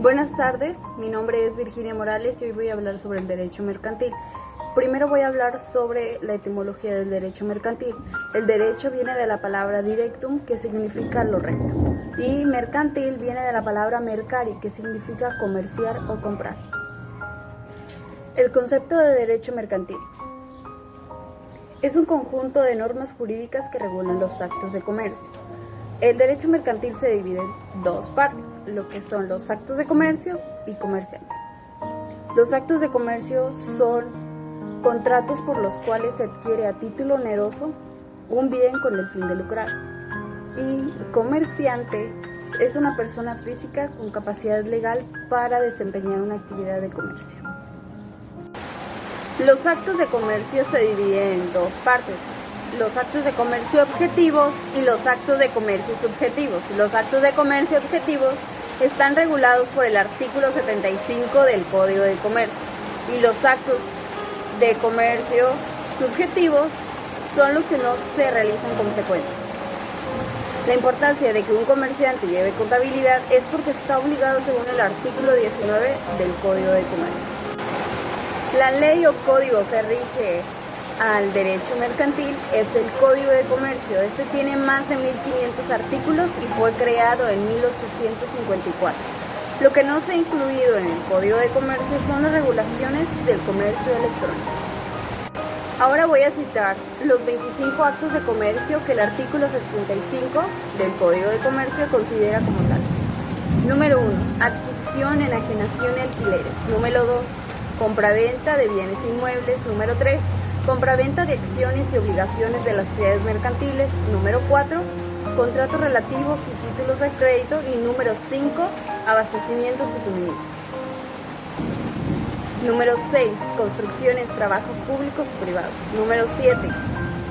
Buenas tardes, mi nombre es Virginia Morales y hoy voy a hablar sobre el derecho mercantil. Primero voy a hablar sobre la etimología del derecho mercantil. El derecho viene de la palabra directum, que significa lo recto, y mercantil viene de la palabra mercari, que significa comerciar o comprar. El concepto de derecho mercantil es un conjunto de normas jurídicas que regulan los actos de comercio. El derecho mercantil se divide en dos partes, lo que son los actos de comercio y comerciante. Los actos de comercio son contratos por los cuales se adquiere a título oneroso un bien con el fin de lucrar. Y comerciante es una persona física con capacidad legal para desempeñar una actividad de comercio. Los actos de comercio se dividen en dos partes: los actos de comercio objetivos y los actos de comercio subjetivos. Los actos de comercio objetivos están regulados por el artículo 75 del Código de Comercio, y los actos de comercio subjetivos son los que no se realizan con frecuencia. La importancia de que un comerciante lleve contabilidad es porque está obligado según el artículo 19 del Código de Comercio. La ley o código que rige al derecho mercantil es el Código de Comercio. Este tiene más de 1500 artículos y fue creado en 1854. Lo que no se ha incluido en el Código de Comercio son las regulaciones del comercio electrónico. Ahora voy a citar los 25 actos de comercio que el artículo 75 del Código de Comercio considera como tales. Número 1. Adquisición, enajenación y alquileres. Número 2. Compraventa de bienes inmuebles. Número 3. Compraventa de acciones y obligaciones de las sociedades mercantiles. Número 4. Contratos relativos y títulos de crédito. Y número 5. Abastecimientos y suministros. Número 6. Construcciones, trabajos públicos y privados. Número 7.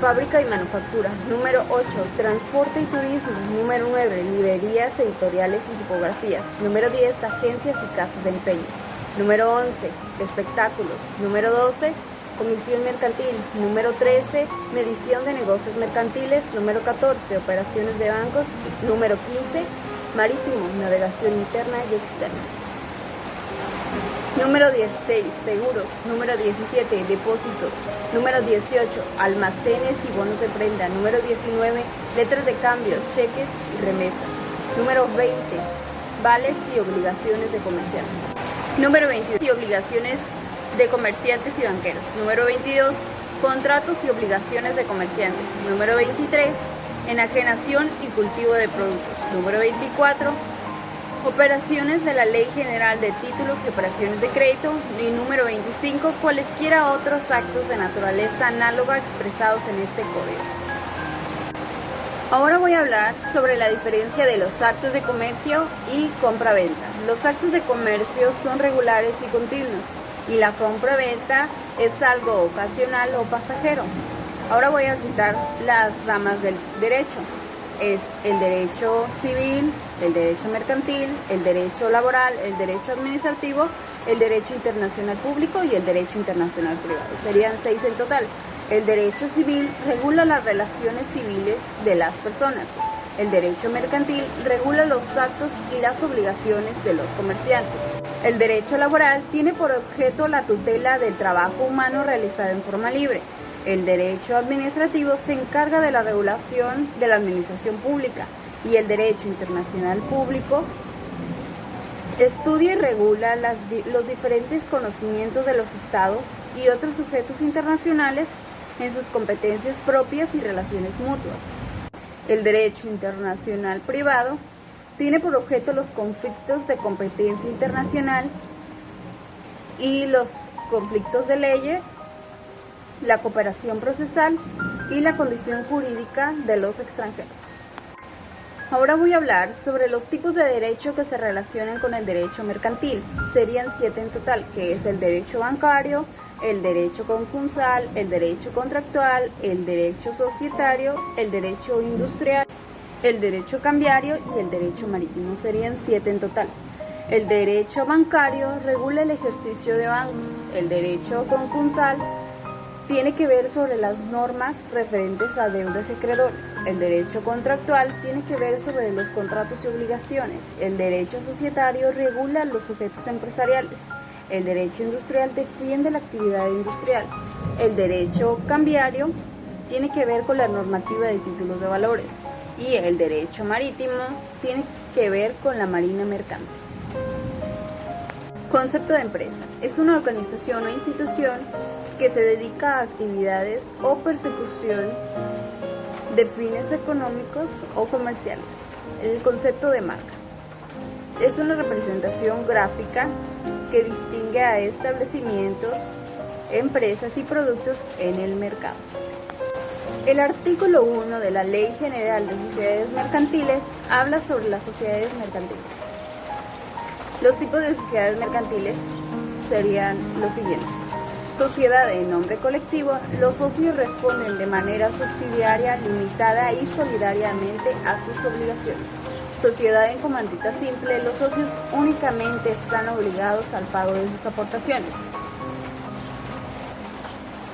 Fábrica y manufactura. Número 8. Transporte y turismo. Número 9. Librerías, editoriales y tipografías. Número 10. Agencias y casas de empeño. Número 11. Espectáculos. Número 12. Comisión mercantil. Número 13. Medición de negocios mercantiles. Número 14. Operaciones de bancos. Número 15. Marítimo, navegación interna y externa. Número 16. Seguros. Número 17. Depósitos. Número 18. Almacenes y bonos de prenda. Número 19. Letras de cambio, cheques y remesas. Número 20. Vales y obligaciones de comerciantes. Número 21. Y obligaciones de comerciantes y banqueros. Número 22. Contratos y obligaciones de comerciantes. Número 23. Enajenación y cultivo de productos. Número 24. Operaciones de la Ley General de Títulos y Operaciones de Crédito. Y número 25. Cualesquiera otros actos de naturaleza análoga expresados en este código. Ahora voy a hablar sobre la diferencia de los actos de comercio y compra-venta. Los actos de comercio son regulares y continuos, y la compra-venta es algo ocasional o pasajero. Ahora voy a citar las ramas del derecho. Es el derecho civil, el derecho mercantil, el derecho laboral, el derecho administrativo, el derecho internacional público y el derecho internacional privado. Serían 6 en total. El derecho civil regula las relaciones civiles de las personas. El derecho mercantil regula los actos y las obligaciones de los comerciantes. El derecho laboral tiene por objeto la tutela del trabajo humano realizado en forma libre. El derecho administrativo se encarga de la regulación de la administración pública, y el derecho internacional público estudia y regula los diferentes conocimientos de los estados y otros sujetos internacionales en sus competencias propias y relaciones mutuas. El derecho internacional privado tiene por objeto los conflictos de competencia internacional y los conflictos de leyes, la cooperación procesal y la condición jurídica de los extranjeros. Ahora voy a hablar sobre los tipos de derecho que se relacionan con el derecho mercantil. Serían 7 en total, que es el derecho bancario, el derecho concursal, el derecho contractual, el derecho societario, el derecho industrial, el derecho cambiario y el derecho marítimo. Serían 7 en total. El derecho bancario regula el ejercicio de bancos. El derecho concursal tiene que ver sobre las normas referentes a deudas y acreedores. El derecho contractual tiene que ver sobre los contratos y obligaciones. El derecho societario regula los sujetos empresariales. El derecho industrial defiende la actividad industrial. El derecho cambiario tiene que ver con la normativa de títulos de valores. Y el derecho marítimo tiene que ver con la marina mercante. Concepto de empresa. Es una organización o institución que se dedica a actividades o persecución de fines económicos o comerciales. El concepto de marca. Es una representación gráfica que distingue a establecimientos, empresas y productos en el mercado. El artículo 1 de la Ley General de Sociedades Mercantiles habla sobre las sociedades mercantiles. Los tipos de sociedades mercantiles serían los siguientes. Sociedad en nombre colectivo, los socios responden de manera subsidiaria, limitada y solidariamente a sus obligaciones. Sociedad en comandita simple, los socios únicamente están obligados al pago de sus aportaciones.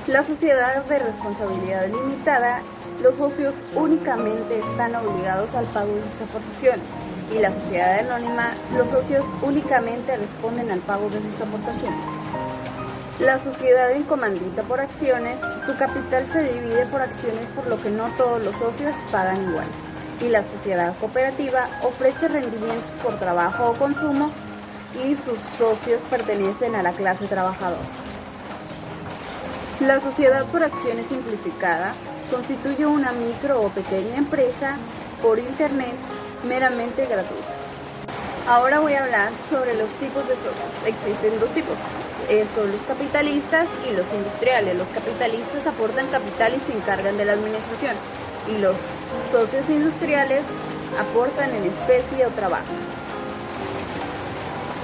La sociedad de responsabilidad limitada, los socios únicamente están obligados al pago de sus aportaciones. Y la sociedad anónima, los socios únicamente responden al pago de sus aportaciones. La sociedad en comandita por acciones, su capital se divide por acciones por lo que no todos los socios pagan igual. Y la sociedad cooperativa ofrece rendimientos por trabajo o consumo y sus socios pertenecen a la clase trabajadora. La sociedad por acciones simplificada constituye una micro o pequeña empresa por internet meramente gratuita. Ahora voy a hablar sobre los tipos de socios. Existen dos tipos, son los capitalistas y los industriales. Los capitalistas aportan capital y se encargan de la administración, y los socios industriales aportan en especie o trabajo.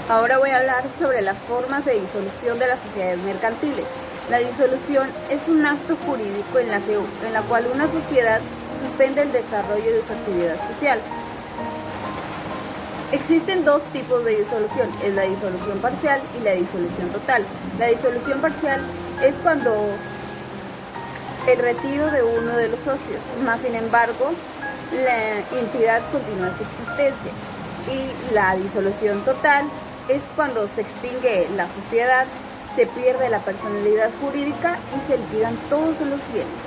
Ahora voy a hablar sobre las formas de disolución de las sociedades mercantiles. La disolución es un acto jurídico en la cual una sociedad suspende el desarrollo de su actividad social. Existen dos tipos de disolución, es la disolución parcial y la disolución total. La disolución parcial es cuando el retiro de uno de los socios, más sin embargo, la entidad continúa su existencia. Y la disolución total es cuando se extingue la sociedad, se pierde la personalidad jurídica y se liquidan todos los bienes.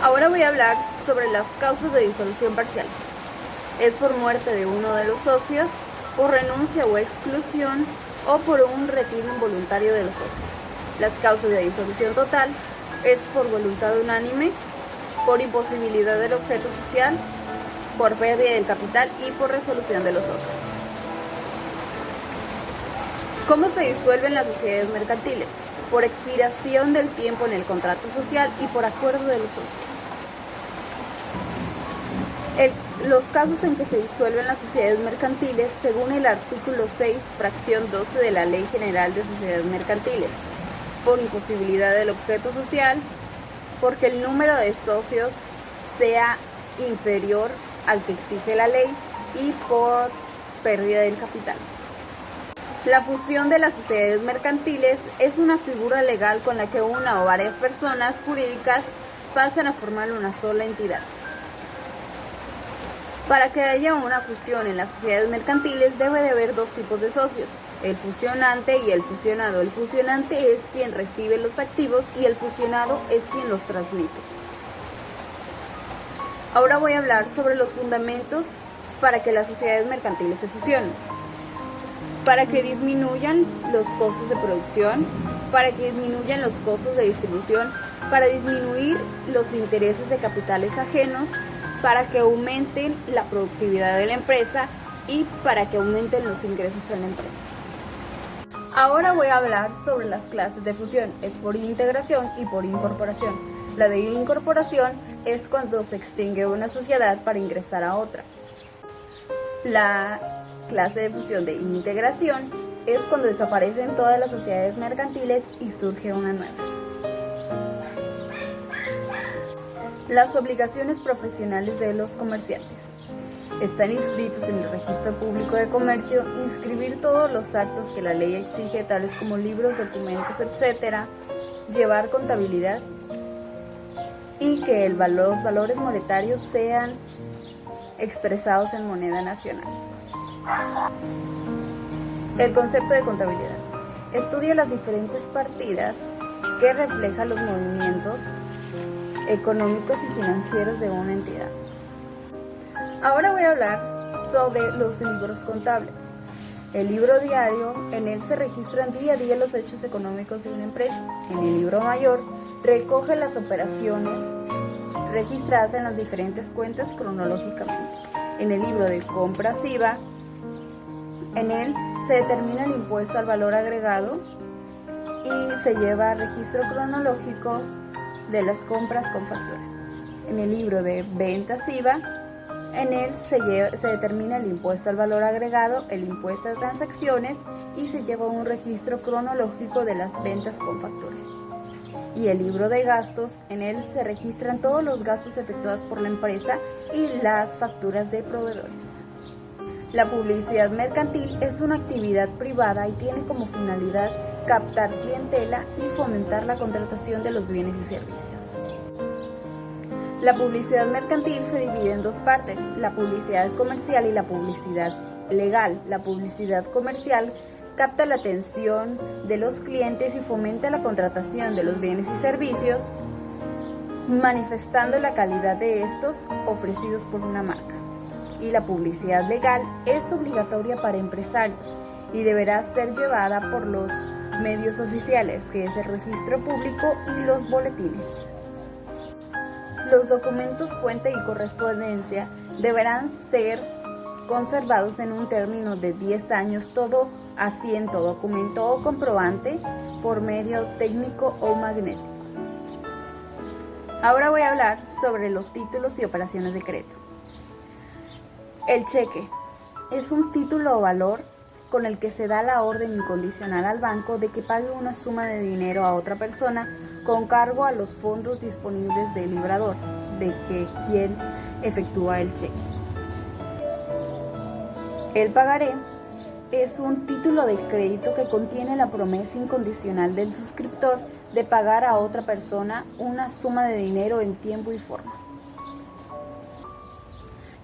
Ahora voy a hablar sobre las causas de disolución parcial. Es por muerte de uno de los socios, por renuncia o exclusión, o por un retiro involuntario de los socios. Las causas de disolución total es por voluntad unánime, por imposibilidad del objeto social, por pérdida del capital y por resolución de los socios. ¿Cómo se disuelven las sociedades mercantiles? Por expiración del tiempo en el contrato social y por acuerdo de los socios. Los casos en que se disuelven las sociedades mercantiles, según el artículo 6, fracción 12 de la Ley General de Sociedades Mercantiles, por imposibilidad del objeto social, porque el número de socios sea inferior al que exige la ley y por pérdida del capital. La fusión de las sociedades mercantiles es una figura legal con la que una o varias personas jurídicas pasan a formar una sola entidad. Para que haya una fusión en las sociedades mercantiles debe de haber dos tipos de socios, el fusionante y el fusionado. El fusionante es quien recibe los activos y el fusionado es quien los transmite. Ahora voy a hablar sobre los fundamentos para que las sociedades mercantiles se fusionen. Para que disminuyan los costos de producción, para que disminuyan los costos de distribución, para disminuir los intereses de capitales ajenos, para que aumenten la productividad de la empresa y para que aumenten los ingresos en la empresa. Ahora voy a hablar sobre las clases de fusión, es por integración y por incorporación. La de incorporación es cuando se extingue una sociedad para ingresar a otra. La clase de fusión de integración es cuando desaparecen todas las sociedades mercantiles y surge una nueva. Las obligaciones profesionales de los comerciantes. Están inscritos en el Registro Público de Comercio, inscribir todos los actos que la ley exige, tales como libros, documentos, etc., llevar contabilidad y que los valores monetarios sean expresados en moneda nacional. El concepto de contabilidad estudia las diferentes partidas que reflejan los movimientos económicos y financieros de una entidad. Ahora voy a hablar sobre los libros contables. El libro diario, en él se registran día a día los hechos económicos de una empresa. En el libro mayor, recoge las operaciones registradas en las diferentes cuentas cronológicamente. En el libro de compras IVA, en él se determina el impuesto al valor agregado y se lleva registro cronológico de las compras con factura. En el libro de ventas IVA, en él se determina el impuesto al valor agregado, el impuesto a transacciones y se lleva un registro cronológico de las ventas con factura. Y el libro de gastos, en él se registran todos los gastos efectuados por la empresa y las facturas de proveedores. La publicidad mercantil es una actividad privada y tiene como finalidad captar clientela y fomentar la contratación de los bienes y servicios. La publicidad mercantil se divide en dos partes, la publicidad comercial y la publicidad legal. La publicidad comercial capta la atención de los clientes y fomenta la contratación de los bienes y servicios, manifestando la calidad de estos ofrecidos por una marca. Y la publicidad legal es obligatoria para empresarios y deberá ser llevada por los medios oficiales, que es el registro público y los boletines. Los documentos fuente y correspondencia deberán ser conservados en un término de 10 años, todo asiento, documento o comprobante por medio técnico o magnético. Ahora voy a hablar sobre los títulos y operaciones de crédito. El cheque es un título o valor con el que se da la orden incondicional al banco de que pague una suma de dinero a otra persona con cargo a los fondos disponibles del librador, de quien efectúa el cheque. El pagaré es un título de crédito que contiene la promesa incondicional del suscriptor de pagar a otra persona una suma de dinero en tiempo y forma.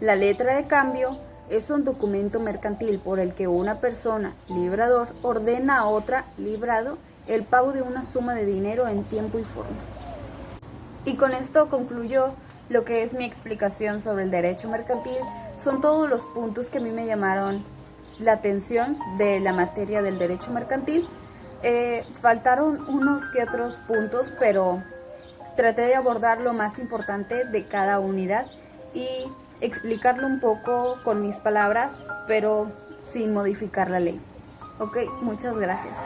La letra de cambio es un documento mercantil por el que una persona, librador, ordena a otra, librado, el pago de una suma de dinero en tiempo y forma. Y con esto concluyo lo que es mi explicación sobre el derecho mercantil. Son todos los puntos que a mí me llamaron la atención de la materia del derecho mercantil. Faltaron unos que otros puntos, pero traté de abordar lo más importante de cada unidad y explicarlo un poco con mis palabras, pero sin modificar la ley. Ok, muchas gracias.